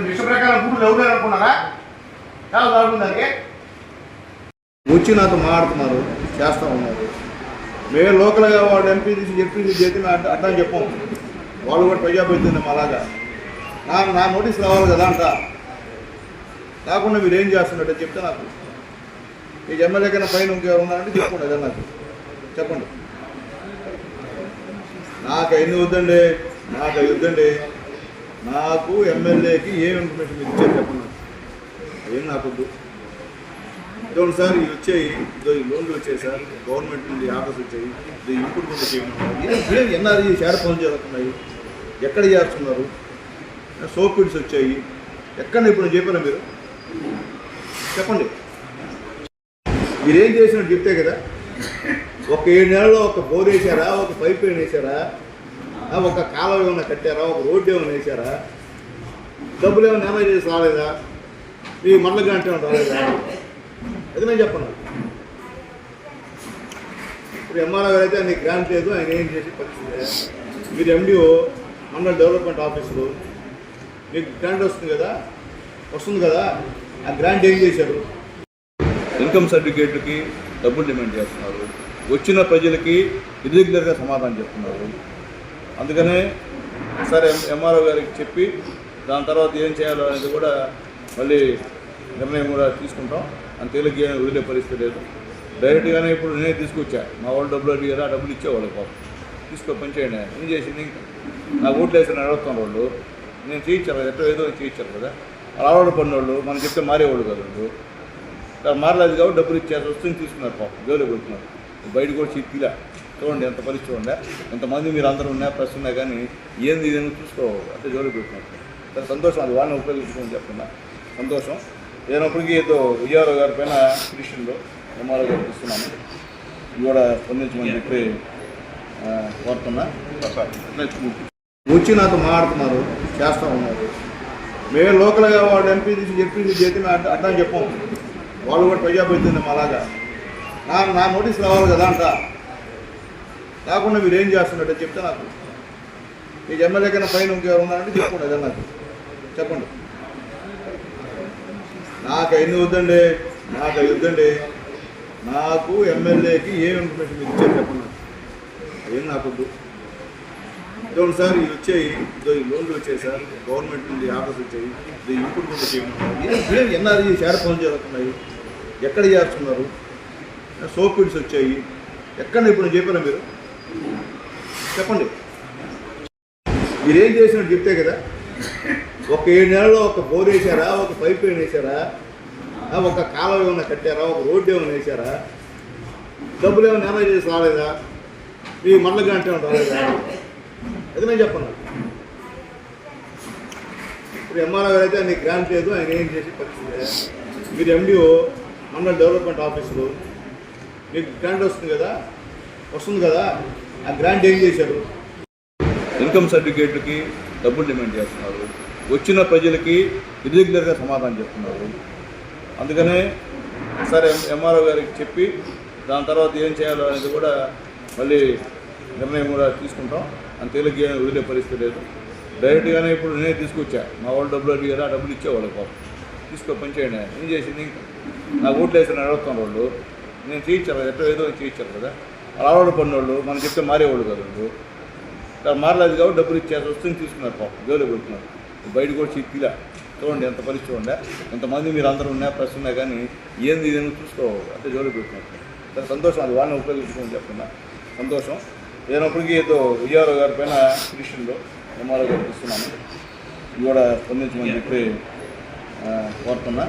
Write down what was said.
విష ప్రకారం గుడ్లు ఎవరు అనుకున్నారా? చాలా బాగుందండి. వచ్చి నాతో మాట్లాడుతున్నారు, చేస్తూ ఉన్నారు. మేము లోకల్గా వాడు ఎంపీ తీసి చేతి అడ్డం చెప్పాం. వాళ్ళు కూడా ప్రజాప్రతినిధి అలాగా నా నోటీస్ రావాలి కదా అంట. కాకుండా మీరు ఏం చేస్తున్నట్టు చెప్తే నాకు ఈ ఎమ్మెల్యే కన్నా పైన ఇంకెవరు ఉన్నారంటే చెప్పండి. అదే నాకు చెప్పండి. నాకు ఎన్ని వద్దండి, నాకు ఎమ్మెల్యేకి ఏం ఇన్ఫర్మేషన్ మీరు ఇచ్చారు చెప్పండి. ఏం నాకు వద్దు. ఇదిగోండి సార్, ఇవి వచ్చాయి, ఈ లోన్లు వచ్చాయి సార్, గవర్నమెంట్ నుండి ఆర్డర్స్ వచ్చాయి, ఇది ఇంపుడు కొంత చేయమన్నారు. ఎన్ఆర్ఈ షేర్ పనులు జరుగుతున్నాయి, ఎక్కడ చేస్తున్నారు? సోపిడ్స్ వచ్చాయి, ఎక్కడ ఇప్పుడు చెప్పారా మీరు? చెప్పండి. మీరేం చేసినట్టు చెప్తే కదా. ఒక 7 నెలల్లో ఒక బోర్ వేసారా, ఒక పైప్ లైన్ వేసారా, ఒక కాలువ ఏమైనా కట్టారా, ఒక రోడ్డు ఏమైనా వేసారా? డబ్బులు ఏమైనా ఏమైనా చేసి రాలేదా? మీ మండల గ్రాంట్ ఏమైనా రాలేదా? అది నేను చెప్పను. ఇప్పుడు ఎంఆర్ఓ గారు అయితే ఆయనకి గ్రాంట్ లేదు, ఆయన ఏం చేసి పరిస్థితి. మీరు ఎండిఓ మండల డెవలప్మెంట్ ఆఫీసులు, మీకు గ్రాంట్ వస్తుంది కదా, ఆ గ్రాంట్ ఏం చేశారు? ఇన్కమ్ సర్టిఫికేట్లకి డబ్బులు డిమాండ్ చేస్తున్నారు. వచ్చిన ప్రజలకి ఇర్రెగ్యులర్గా సమాధానం చెప్తున్నారు. అందుకనే ఒకసారి ఎంఆర్ఓ గారికి చెప్పి దాని తర్వాత ఏం చేయాలో అనేది కూడా మళ్ళీ నిర్ణయం కూడా తీసుకుంటాం. అంత తేలిగ్గా వదిలే పరిస్థితి లేదు. డైరెక్ట్గానే ఇప్పుడు నేనే తీసుకొచ్చా. మా వాళ్ళు డబ్బులు అడిగారా, డబ్బులు ఇచ్చేవాళ్ళు పాపం. తీసుకో పనిచేయండి. ఏం చేసింది? ఇంకా నాకు ఓట్లు వేసిన అడుగుతున్న వాళ్ళు నేను చేయించాను కదా, ఎట్టో ఏదో చేయించాను కదా. అలవాటు పడినోళ్ళు మనం చెప్తే మారేవాళ్ళు కదా. వాళ్ళు మారలేదు కాబట్టి డబ్బులు ఇచ్చారు, వస్తుంది తీసుకున్నారు పాపం, జోలు పెడుతున్నారు. బయట కూడా తీలా చూడండి, ఎంత పరిస్థితి ఉండే, ఎంతమంది మీరు అందరూ ఉన్నా ప్రెస్ ఉన్నా కానీ ఏంది ఇదేమో చూసుకోవాలి. అంటే జోలు పెడుతున్నారు. చాలా సంతోషం, అది వాళ్ళని ఉపయోగించుకోమని చెప్తున్నా. సంతోషం. ఏదైనప్పటికీ ఏదో విజయవాడ గారి పైన పిటిషన్లో ఎంఆర్ఓ గారికి ఇస్తున్నాను. ఇది కూడా స్పందించమని చెప్పి కోరుతున్నా. వచ్చి నాతో మాట్లాడుతున్నారు, చేస్తూ ఉన్నారు. మేము లోకల్గా వాడు ఎంపీ తీసి చేతి అడ్డం చెప్పాం. వాళ్ళు కూడా ప్రజాప్రతినిధి అలాగా నా నోటీస్ రావాలి కదా అంట. కాకుండా మీరు ఏం చేస్తున్నట్టు చెప్తే నాకు ఈ ఎమ్మెల్యే కన్నా పైన ఇంకెవరు ఉన్నారంటే చెప్పండి. అదే నాకు చెప్పండి. నాకు ఎన్ని వద్దండి, నాకు ఎమ్మెల్యేకి ఏం ఇన్ఫర్మేషన్ మీరు ఇచ్చారు చెప్పండి. ఏం నాకు వద్దు. ఇదిగోండి సార్, ఇవి వచ్చాయి, ఈ లోన్లు వచ్చాయి సార్, గవర్నమెంట్ నుండి ఆర్డర్స్ వచ్చాయి, ఇది ఇంపుడు కొంత చేయమన్నారు. ఎన్ఆర్ఈ షేర్ పనులు జరుగుతున్నాయి, ఎక్కడ చేస్తున్నారు? సోపిడ్స్ వచ్చాయి, ఎక్కడ ఇప్పుడు చెప్పారా మీరు? చెప్పండి. మీరేం చేసినట్టు చెప్తే కదా. ఒక 7 నెలల్లో ఒక బోర్ వేసారా, ఒక పైప్ లైన్ వేసారా, ఒక కాలువ ఏమైనా కట్టారా, ఒక రోడ్డు ఏమైనా వేసారా? డబ్బులు ఏమైనా ఏమైనా చేసి రాలేదా? మీ మండల గ్రాంట్ ఏమైనా రాలేదా? అది నేను చెప్పను. ఇప్పుడు ఎంఆర్ఓ గారు అయితే ఆయనకి గ్రాంట్ లేదు, ఆయన ఏం చేసి పరిస్థితి. మీరు ఎండిఓ మండల డెవలప్మెంట్ ఆఫీసులు, మీకు గ్రాంట్ వస్తుంది కదా, ఆ గ్రాంట్ ఏం చేశారు? ఇన్కమ్ సర్టిఫికేట్లకి డబ్బులు డిమాండ్ చేస్తున్నారు. వచ్చిన ప్రజలకి ఇర్రెగ్యులర్గా సమాధానం చెప్తున్నారు. అందుకనే ఒకసారి ఎంఆర్ఓ గారికి చెప్పి దాని తర్వాత ఏం చేయాలో అనేది కూడా మళ్ళీ నిర్ణయం కూడా తీసుకుంటాం. అంత తేలిగ్గా వదిలే పరిస్థితి లేదు. డైరెక్ట్గానే ఇప్పుడు నేనే తీసుకొచ్చా. మా వాళ్ళు డబ్బులు అడిగారా, డబ్బులు ఇచ్చేవాళ్ళు పాపం. తీసుకో పనిచేయండి. ఏం చేసింది? ఇంకా నాకు ఓట్లు వేసిన అడుగుతున్న వాళ్ళు నేను చేయించాను కదా, ఎట్టో ఏదో చేయించాను కదా. అలవాటు పడినోళ్ళు మనం చెప్తే మారేవాళ్ళు కదా. వాళ్ళు మారలేదు కాబట్టి డబ్బులు ఇచ్చారు, వస్తుంది తీసుకున్నారు పాపం, జోలు పెడుతున్నారు. బయట కూడా తీలా చూడండి, ఎంత పరిస్థితి ఉండే, ఎంతమంది మీరు అందరూ ఉన్నా ప్రెస్ ఉన్నా కానీ ఏంది ఇదేమో చూసుకోవాలి. అంటే జోలు పెడుతున్నారు. చాలా సంతోషం, అది వాళ్ళని ఉపయోగించుకోమని చెప్తున్నా. సంతోషం. ఏదైనప్పటికీ ఏదో విజయవాడ గారి పైన పిటిషన్లో ఎంఆర్ఓ గారికి ఇస్తున్నాను. ఇది కూడా స్పందించమని చెప్పి కోరుతున్నా.